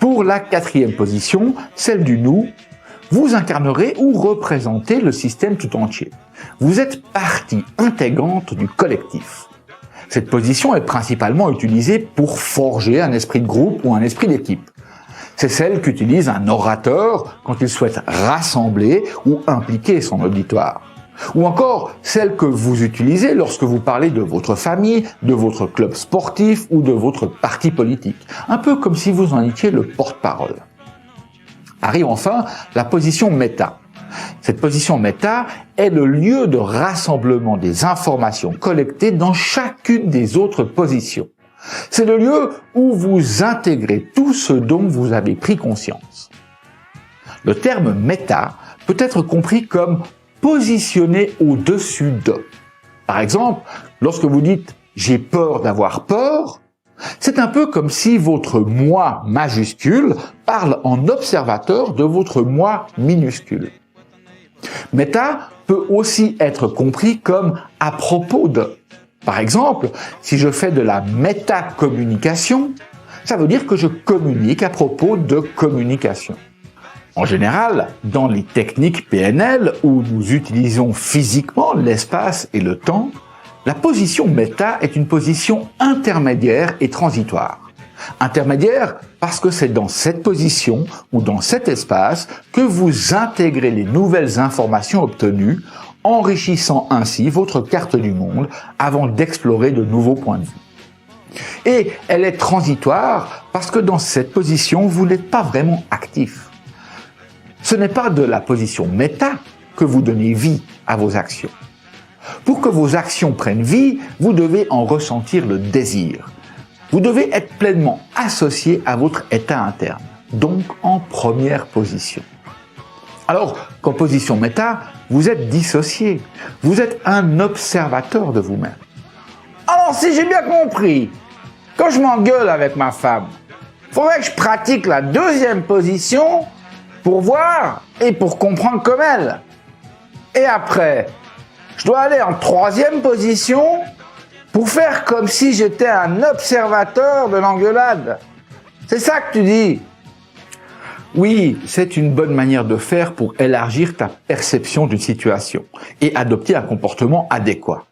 Pour la quatrième position, celle du nous, vous incarnerez ou représentez le système tout entier. Vous êtes partie intégrante du collectif. Cette position est principalement utilisée pour forger un esprit de groupe ou un esprit d'équipe. C'est celle qu'utilise un orateur quand il souhaite rassembler ou impliquer son auditoire. Ou encore celle que vous utilisez lorsque vous parlez de votre famille, de votre club sportif ou de votre parti politique. Un peu comme si vous en étiez le porte-parole. Arrive enfin la position méta. Cette position méta est le lieu de rassemblement des informations collectées dans chacune des autres positions. C'est le lieu où vous intégrez tout ce dont vous avez pris conscience. Le terme méta peut être compris comme positionné au-dessus de. Par exemple, lorsque vous dites « j'ai peur d'avoir peur », c'est un peu comme si votre moi majuscule parle en observateur de votre moi minuscule. Méta peut aussi être compris comme à propos de. Par exemple, si je fais de la métacommunication, ça veut dire que je communique à propos de communication. En général, dans les techniques PNL où nous utilisons physiquement l'espace et le temps, la position méta est une position intermédiaire et transitoire. Intermédiaire parce que c'est dans cette position ou dans cet espace que vous intégrez les nouvelles informations obtenues, enrichissant ainsi votre carte du monde avant d'explorer de nouveaux points de vue. Et elle est transitoire parce que dans cette position, vous n'êtes pas vraiment actif. Ce n'est pas de la position méta que vous donnez vie à vos actions. Pour que vos actions prennent vie, vous devez en ressentir le désir. Vous devez être pleinement associé à votre état interne, donc en première position. Alors qu'en position méta, vous êtes dissocié. Vous êtes un observateur de vous-même. Alors si j'ai bien compris, quand je m'engueule avec ma femme, il faudrait que je pratique la deuxième position pour voir et pour comprendre comme elle. Et après, je dois aller en troisième position pour faire comme si j'étais un observateur de l'engueulade. C'est ça que tu dis? Oui, c'est une bonne manière de faire pour élargir ta perception d'une situation et adopter un comportement adéquat.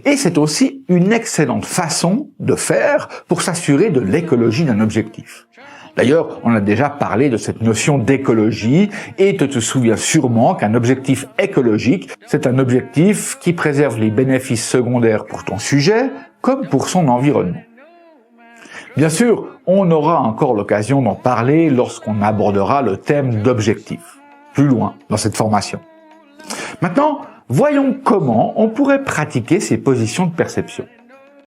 Et c'est aussi une excellente façon de faire pour s'assurer de l'écologie d'un objectif. D'ailleurs, on a déjà parlé de cette notion d'écologie et tu te souviens sûrement qu'un objectif écologique, c'est un objectif qui préserve les bénéfices secondaires pour ton sujet comme pour son environnement. Bien sûr, on aura encore l'occasion d'en parler lorsqu'on abordera le thème d'objectif, plus loin dans cette formation. Maintenant, voyons comment on pourrait pratiquer ces positions de perception.